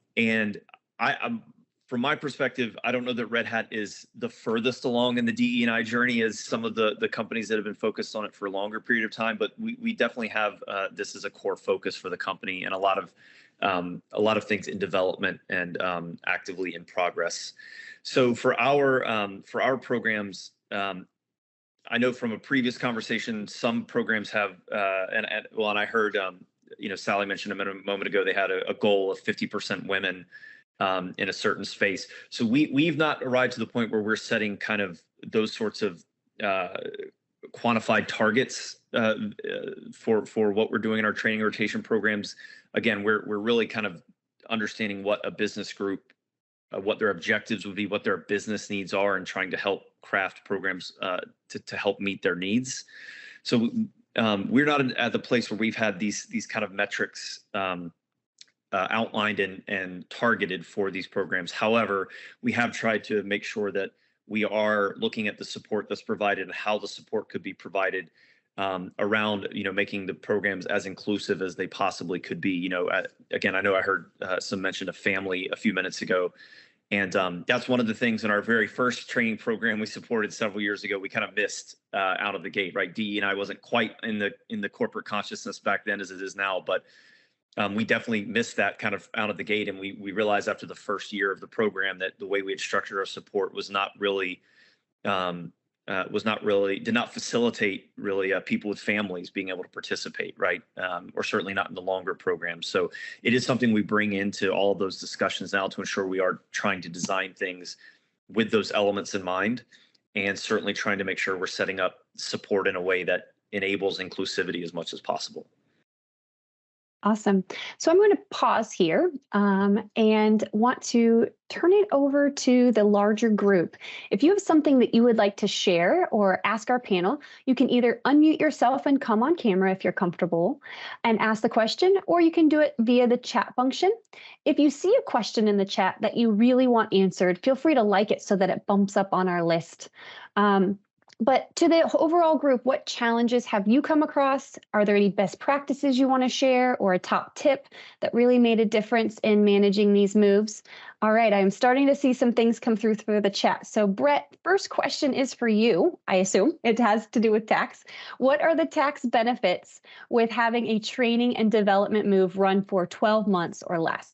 [SPEAKER 5] I'm from my perspective, I don't know that Red Hat is the furthest along in the DE&I journey as some of the companies that have been focused on it for a longer period of time. But we definitely have this as a core focus for the company, and a lot of things in development and actively in progress. So for our programs, I know from a previous conversation, some programs have, and I heard, Sally mentioned a moment ago, they had a goal of 50% women in a certain space. So we've not arrived to the point where we're setting kind of those sorts of quantified targets for what we're doing in our training rotation programs. Again, we're really kind of understanding what a business group, what their objectives would be, what their business needs are, and trying to help craft programs to help meet their needs. So we're not at the place where we've had these kind of metrics outlined and targeted for these programs. However, we have tried to make sure that we are looking at the support that's provided and how the support could be provided around, making the programs as inclusive as they possibly could be. Again, I know I heard some mention of family a few minutes ago. And that's one of the things in our very first training program we supported several years ago, we kind of missed out of the gate, right? DE&I wasn't quite in the corporate consciousness back then as it is now, but we definitely missed that kind of out of the gate. And we realized after the first year of the program that the way we had structured our support was not really, did not facilitate really people with families being able to participate, right? Or certainly not in the longer programs. So it is something we bring into all of those discussions now to ensure we are trying to design things with those elements in mind, and certainly trying to make sure we're setting up support in a way that enables inclusivity as much as possible.
[SPEAKER 1] Awesome. So I'm going to pause here and want to turn it over to the larger group. If you have something that you would like to share or ask our panel, you can either unmute yourself and come on camera if you're comfortable and ask the question, or you can do it via the chat function. If you see a question in the chat that you really want answered, feel free to like it so that it bumps up on our list. But to the overall group, what challenges have you come across? Are there any best practices you want to share or a top tip that really made a difference in managing these moves? All right, I'm starting to see some things come through the chat. So Brett, first question is for you. I assume it has to do with tax. What are the tax benefits with having a training and development move run for 12 months or less?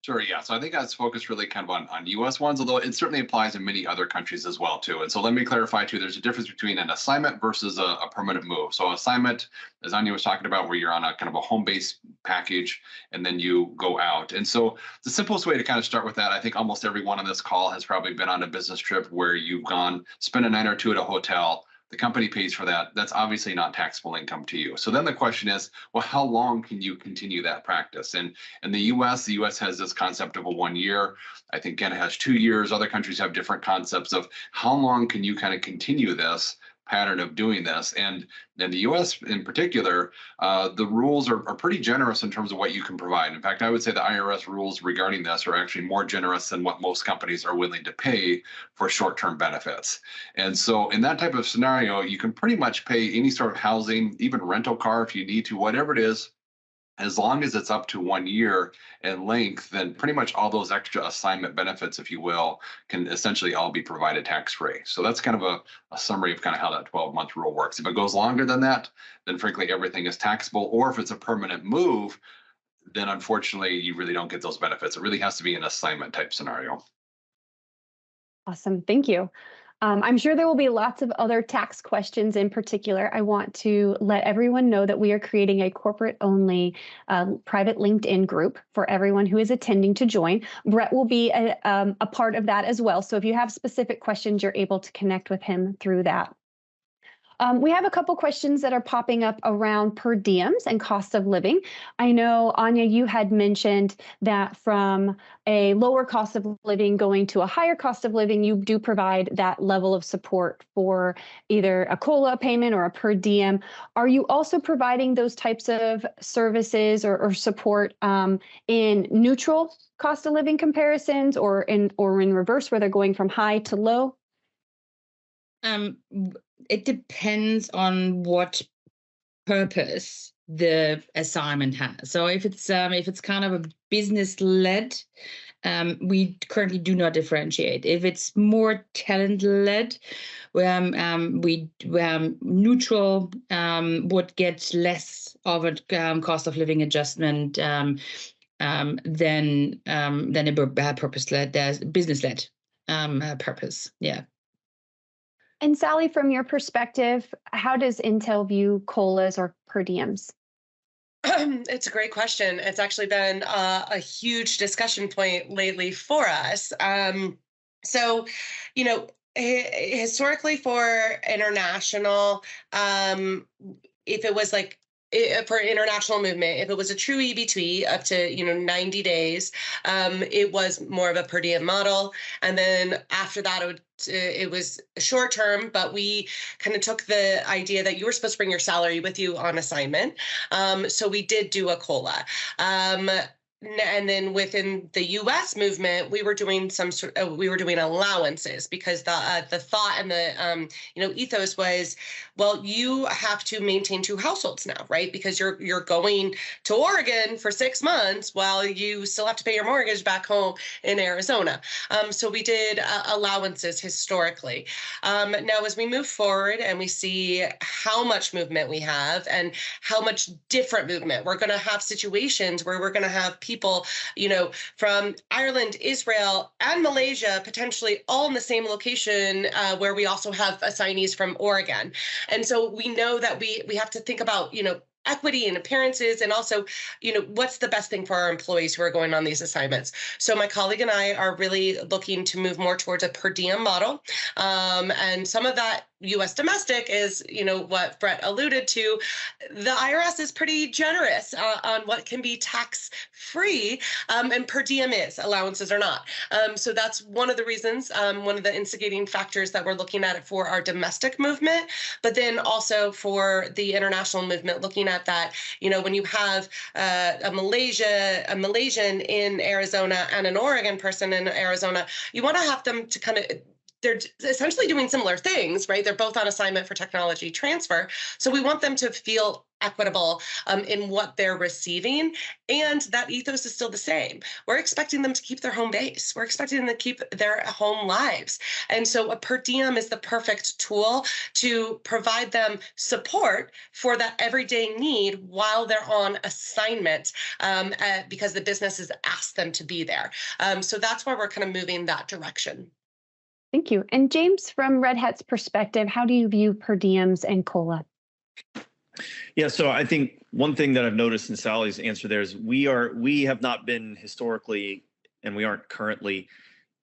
[SPEAKER 4] Sure, yeah. So I think that's focused really kind of on US ones, although it certainly applies in many other countries as well, too. And so let me clarify, too, there's a difference between an assignment versus a permanent move. So assignment, as Anya was talking about, where you're on a kind of a home-based package and then you go out. And so the simplest way to kind of start with that, I think almost everyone on this call has probably been on a business trip where you've gone, spent a night or two at a hotel. The company pays for that. That's obviously not taxable income to you. So then the question is, well, how long can you continue that practice? And in the US has this concept of a 1 year. I think Canada has 2 years. Other countries have different concepts of how long can you kind of continue this pattern of doing this. And in the US in particular, the rules are pretty generous in terms of what you can provide. In fact, I would say the IRS rules regarding this are actually more generous than what most companies are willing to pay for short-term benefits. And so in that type of scenario, you can pretty much pay any sort of housing, even rental car if you need to, whatever it is. As long as it's up to 1 year in length, then pretty much all those extra assignment benefits, if you will, can essentially all be provided tax-free. So that's kind of a summary of kind of how that 12-month rule works. If it goes longer than that, then frankly, everything is taxable. Or if it's a permanent move, then unfortunately, you really don't get those benefits. It really has to be an assignment type scenario.
[SPEAKER 1] Awesome. Thank you. I'm sure there will be lots of other tax questions in particular. I want to let everyone know that we are creating a corporate-only private LinkedIn group for everyone who is attending to join. Brett will be a part of that as well. So if you have specific questions, you're able to connect with him through that. We have a couple questions that are popping up around per diems and cost of living. I know, Anya, you had mentioned that from a lower cost of living going to a higher cost of living, you do provide that level of support for either a COLA payment or a per diem. Are you also providing those types of services or support in neutral cost of living comparisons or in reverse where they're going from high to low?
[SPEAKER 3] It depends on what purpose the assignment has. So if it's kind of a business led, we currently do not differentiate. If it's more talent led, we neutral would get less of a cost of living adjustment than a purpose led, business led purpose. Yeah.
[SPEAKER 1] And Sally, from your perspective, how does Intel view COLAs or per diems?
[SPEAKER 2] It's a great question. It's actually been a huge discussion point lately for us. So, you know, historically for international, if it was like for international movement, if it was a true EB2E up to 90 days, it was more of a per diem model, and then after that it was short term, but we kind of took the idea that you were supposed to bring your salary with you on assignment. So we did do a COLA. And then within the U.S. movement, we were doing allowances because the thought and the ethos was, well, you have to maintain 2 households now, right? Because you're going to Oregon for 6 months while you still have to pay your mortgage back home in Arizona. So we did allowances historically. Now, as we move forward and we see how much movement we have and how much different movement, we're going to have situations where we're going to have people, from Ireland, Israel, and Malaysia, potentially all in the same location, where we also have assignees from Oregon. And so we know that we have to think about, equity and appearances, and also, what's the best thing for our employees who are going on these assignments. So my colleague and I are really looking to move more towards a per diem model. And some of that U.S. domestic is, what Brett alluded to, the IRS is pretty generous on what can be tax-free, and per diem is, allowances are not. So that's one of the reasons, one of the instigating factors that we're looking at it for our domestic movement, but then also for the international movement, looking at that, when you have a Malaysian in Arizona and an Oregon person in Arizona, you want to have them to kind of, they're essentially doing similar things, right? They're both on assignment for technology transfer. So we want them to feel equitable in what they're receiving. And that ethos is still the same. We're expecting them to keep their home base. We're expecting them to keep their home lives. And so a per diem is the perfect tool to provide them support for that everyday need while they're on assignment, because the business has asked them to be there. So that's why we're kind of moving that direction.
[SPEAKER 1] Thank you. And James, from Red Hat's perspective, how do you view per diems and COLA?
[SPEAKER 5] Yeah, so I think one thing that I've noticed in Sally's answer there is we have not been historically, and we aren't currently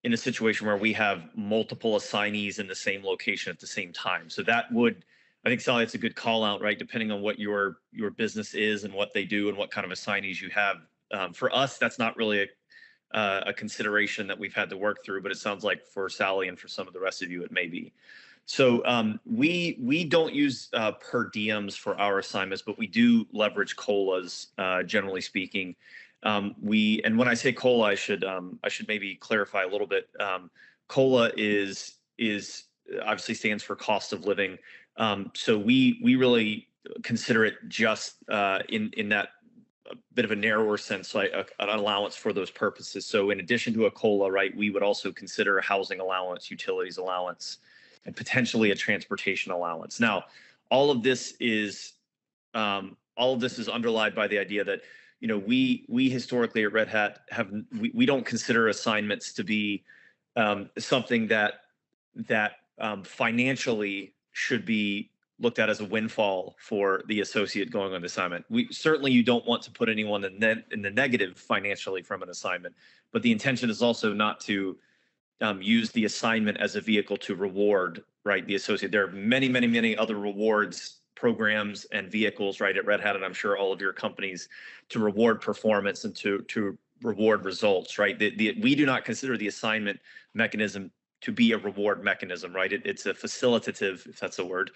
[SPEAKER 5] in a situation where we have multiple assignees in the same location at the same time. So that would, I think, Sally, it's a good call out, right? Depending on what your business is and what they do and what kind of assignees you have. For us, that's not really a consideration that we've had to work through, but it sounds like for Sally and for some of the rest of you, it may be. So we don't use per diems for our assignments, but we do leverage COLAs, generally speaking. And when I say COLA, I should maybe clarify a little bit. COLA is obviously stands for cost of living. So we really consider it just in that a bit of a narrower sense, like an allowance for those purposes. So in addition to a COLA, right, we would also consider a housing allowance, utilities allowance, and potentially a transportation allowance. Now, all of this is underlined by the idea that, we historically at Red Hat we don't consider assignments to be something that financially should be looked at as a windfall for the associate going on the assignment. You don't want to put anyone in the negative financially from an assignment, but the intention is also not to use the assignment as a vehicle to reward, right, the associate. There are many, many, many other rewards programs and vehicles, right, at Red Hat, and I'm sure all of your companies, to reward performance and to reward results, right? We do not consider the assignment mechanism to be a reward mechanism, right? It's a facilitative, if that's a word,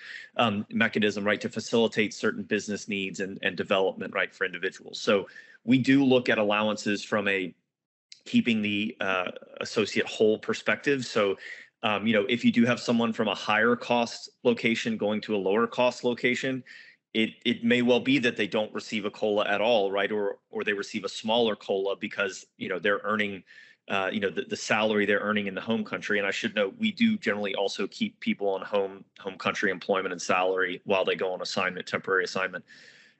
[SPEAKER 5] mechanism, right, to facilitate certain business needs and development, right, for individuals. So we do look at allowances from a keeping the associate whole perspective. So, if you do have someone from a higher cost location going to a lower cost location, it may well be that they don't receive a COLA at all, right? Or they receive a smaller COLA because, they're earning the salary they're earning in the home country. And I should note, we do generally also keep people on home country employment and salary while they go on assignment, temporary assignment.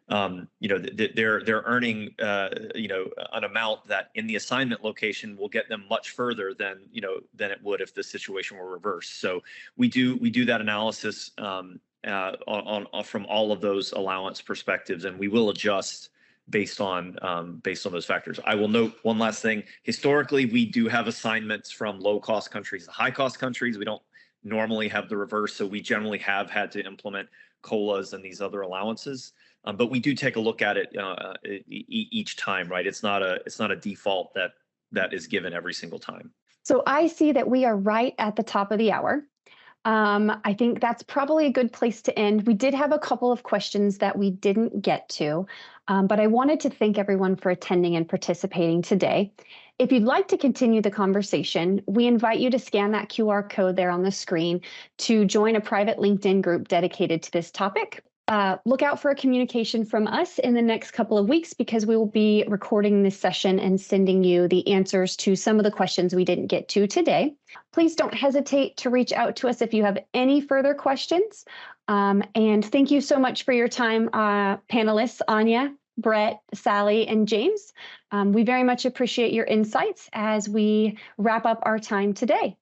[SPEAKER 5] They're earning an amount that in the assignment location will get them much further than it would if the situation were reversed. So we do that analysis on from all of those allowance perspectives, and we will adjust based on those factors. I will note one last thing. Historically, we do have assignments from low-cost countries to high-cost countries. We don't normally have the reverse, so we generally have had to implement COLAs and these other allowances. But we do take a look at it each time, right? It's not a default that is given every single time.
[SPEAKER 1] So I see that we are right at the top of the hour. I think that's probably a good place to end. We did have a couple of questions that we didn't get to, but I wanted to thank everyone for attending and participating today. If you'd like to continue the conversation, we invite you to scan that QR code there on the screen to join a private LinkedIn group dedicated to this topic. Look out for a communication from us in the next couple of weeks, because we will be recording this session and sending you the answers to some of the questions we didn't get to today. Please don't hesitate to reach out to us if you have any further questions. And thank you so much for your time, panelists, Anya, Brett, Sally, and James. We very much appreciate your insights as we wrap up our time today.